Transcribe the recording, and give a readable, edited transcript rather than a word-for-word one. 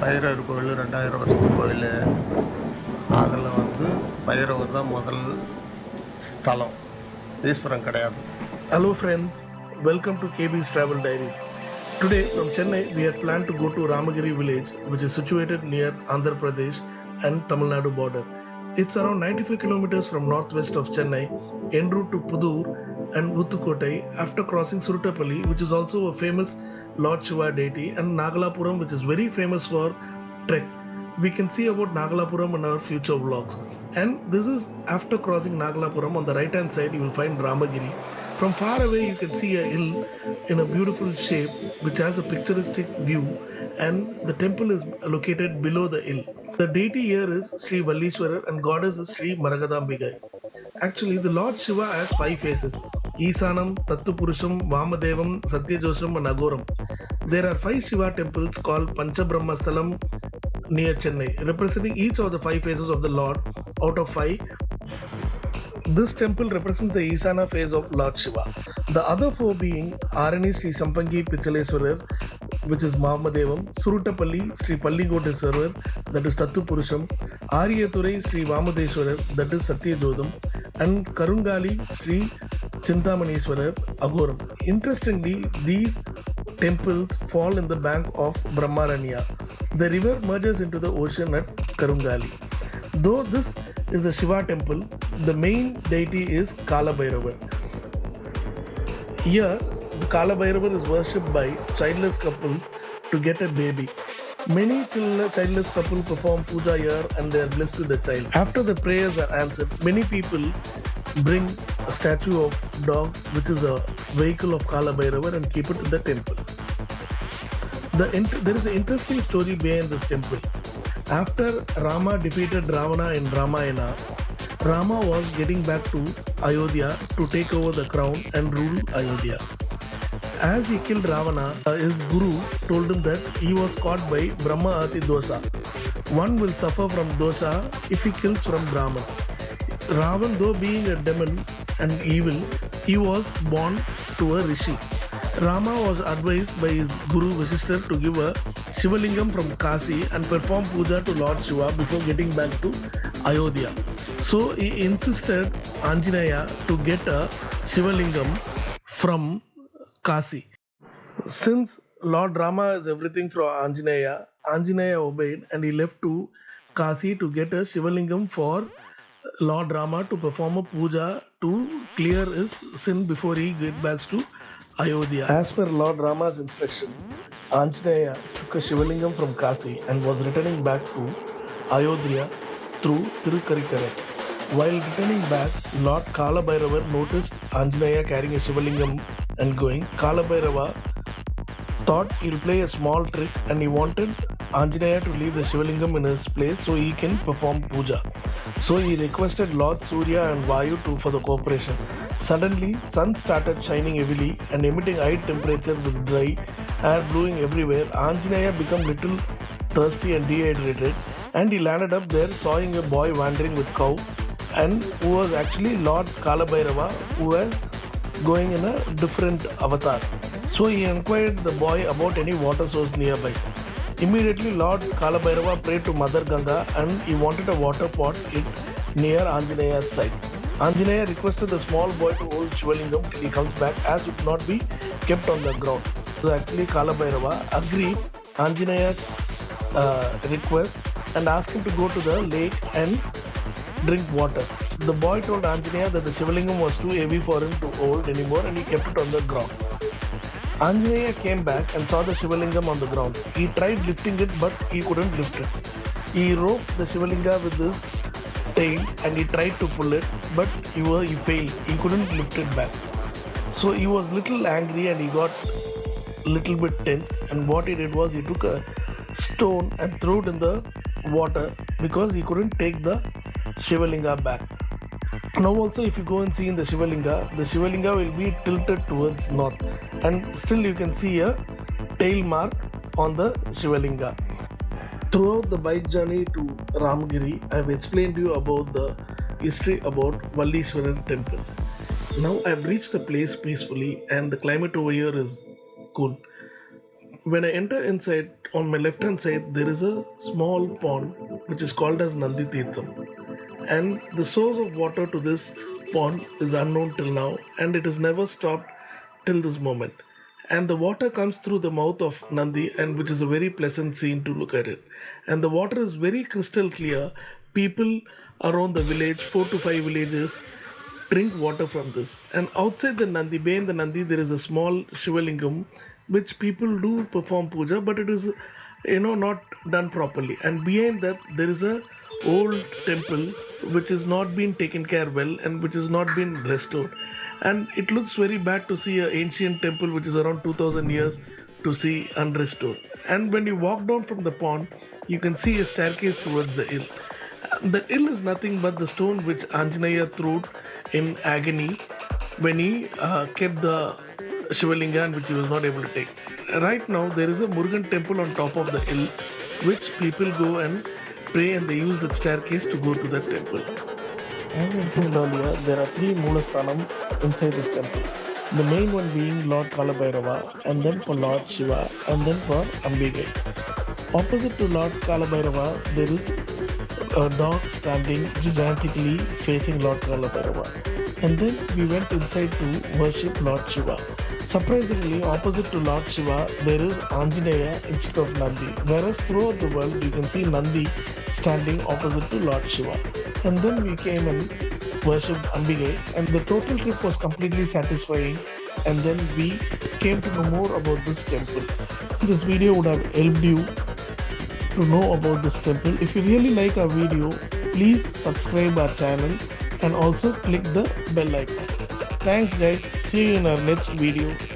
பைரவர் கோயில் 2000 வருஷத்து கோயில். அதில் பைரவர் தான் முதல் ஸ்தலம், ஈஸ்வரன் கிடையாது. Hello friends, welcome to KB's Travel Diaries. Today from Chennai we had planned to go to Ramagiri village, which is situated near Andhra Pradesh and Tamil Nadu border. It's around 95 kilometers from northwest of Chennai, en route to Pudur and Uttukottai after crossing Surutapalli, which is also a famous Lord Shiva deity, and Nagalapuram, which is very famous for trek. We can see about Nagalapuram in our future vlogs. And this is after crossing Nagalapuram. On the right hand side you will find Ramagiri. From far away you can see a hill in a beautiful shape which has a picturesque view, and the temple is located below the hill. The deity here is Sri Vallishwarar and goddess is Sri Maragadambigai. Actually, the Lord Shiva has 5 faces: Isanam, Tattupurusham, Vamadevam, Satyajosham and Agoram. There are 5 Shiva temples called Panchabrahmasthalam near Chennai, representing each of the 5 faces of the Lord out of 5. This temple represents the Isana phase of Lord Shiva. The other 4 being Arani Sri Sampangi Pichaleswarar, which is Mahamadevam, Surutapalli Sri Palligoteswarar, that is Tattupurusham, Ariyathurai Sri Vamadeswarar, that is Satyajodham, and Karungali Sri Chintamanishwarar, Agoram. Interestingly, these temples fall in the bank of Brahmaranya. The river merges into the ocean at Karungali. Though this is a Shiva temple, the main deity is Kala Bhairavar. Here, the Kala Bhairavar is worshipped by childless couples to get a baby. Many childless couples perform puja here and they are blessed with the child. After the prayers are answered, many people bring a statue of dog, which is a vehicle of Kala Bhairavar, and keep it in the temple. There is an interesting story behind this temple. After Rama defeated Ravana in Ramayana, Rama was getting back to Ayodhya to take over the crown and rule Ayodhya. As he killed Ravana, his guru told him that he was caught by Brahma Ati Dosha. One will suffer from dosha if he kills from Brahman. Ravan, though being a demon and evil, he was born to a rishi. Rama was advised by his guru Vasishtha to give a Shivalingam from Kasi and perform puja to Lord Shiva before getting back to Ayodhya. So he insisted Anjaneya to get a Shivalingam from Kasi. Since Lord Rama is everything for Anjaneya, Anjaneya obeyed and he left to Kasi to get a Shivalingam for Lord Rama to perform a puja to clear his sin before he gets back to Ayodhya. As per Lord Rama's instruction, Anjaneya took a Shivalingam from Kasi and was returning back to Ayodhya through Tirukarikare. While returning back, Lord Kala Bhairavar noticed Anjaneya carrying a Shivalingam and going. Kala Bhairava thought he'll play a small trick and he wanted Anjaneya to leave the Shivalingam in his place so he can perform puja. So he requested Lord Surya and Vayu for the cooperation. Suddenly, sun started shining heavily and emitting high temperature with dry air blowing everywhere. Anjaneya became little thirsty and dehydrated, and he landed up there sawing a boy wandering with cow, and who was actually Lord Kala Bhairava, who was going in a different avatar. So he inquired the boy about any water source nearby. Immediately Lord Kala Bhairava prayed to Mother Ganga and he wanted a water pot near Anjaneya's side. Anjaneya requested the small boy to hold Shivalingam till he comes back, as it would not be kept on the ground. So actually Kala Bhairava agreed Anjaneya's request and asked him to go to the lake and drink water. The boy told Anjaneya that the Shivalingam was too heavy for him to hold anymore and he kept it on the ground. Anjaneya came back and saw the Shivalingam on the ground. He tried lifting it but he couldn't lift it. He roped the Shivalinga with his tail and he tried to pull it, but he failed. He couldn't lift it back. So he was little angry and he got little bit tensed, and what he did was he took a stone and threw it in the water because he couldn't take the Shivalinga back. Now also if you go and see in the Shivalinga will be tilted towards north, and still you can see a tail mark on the Shivalinga. Throughout the bike journey to Ramagiri, I have explained to you about the history about Vallishwarar temple. Now I have reached the place peacefully and the climate over here is cool. When I enter inside, on my left hand side, there is a small pond which is called as Nandi Tirtham. And the source of water to this pond is unknown till now, and it has never stopped till this moment. And the water comes through the mouth of Nandi, and which is a very pleasant scene to look at it. And the water is very crystal clear. People around the village, 4 to 5 villages, drink water from this. And outside the Nandi, behind the Nandi, there is a small Shivalingam which people do perform puja, but it is not done properly. And behind that, there is a old temple which is not been taken care well and which has not been restored. And it looks very bad to see an ancient temple which is around 2000 years to see unrestored. And when you walk down from the pond, you can see a staircase towards the hill. The hill is nothing but the stone which Anjaneya threw in agony when he kept the Shivalinga and which he was not able to take. Right now, there is a Murugan temple on top of the hill which people go and pray, and they use that staircase to go to that temple. As mentioned earlier, there are 3 Moolasthanam inside this temple. The main one being Lord Kalabhairava, and then for Lord Shiva, and then for Ambigai. Opposite to Lord Kalabhairava, there is a dog standing gigantically facing Lord Kalabhairava. And then we went inside to worship Lord Shiva. Surprisingly, opposite to Lord Shiva, there is Anjaneya instead of Nandi. Whereas throughout the world, you can see Nandi standing opposite to Lord Shiva. And then we came and worshipped Ambigai, and the total trip was completely satisfying. And then we came to know more about this temple. This video would have helped you to know about this temple. If you really like our video, please subscribe our channel and also click the bell icon. Thanks guys. See you in our next video.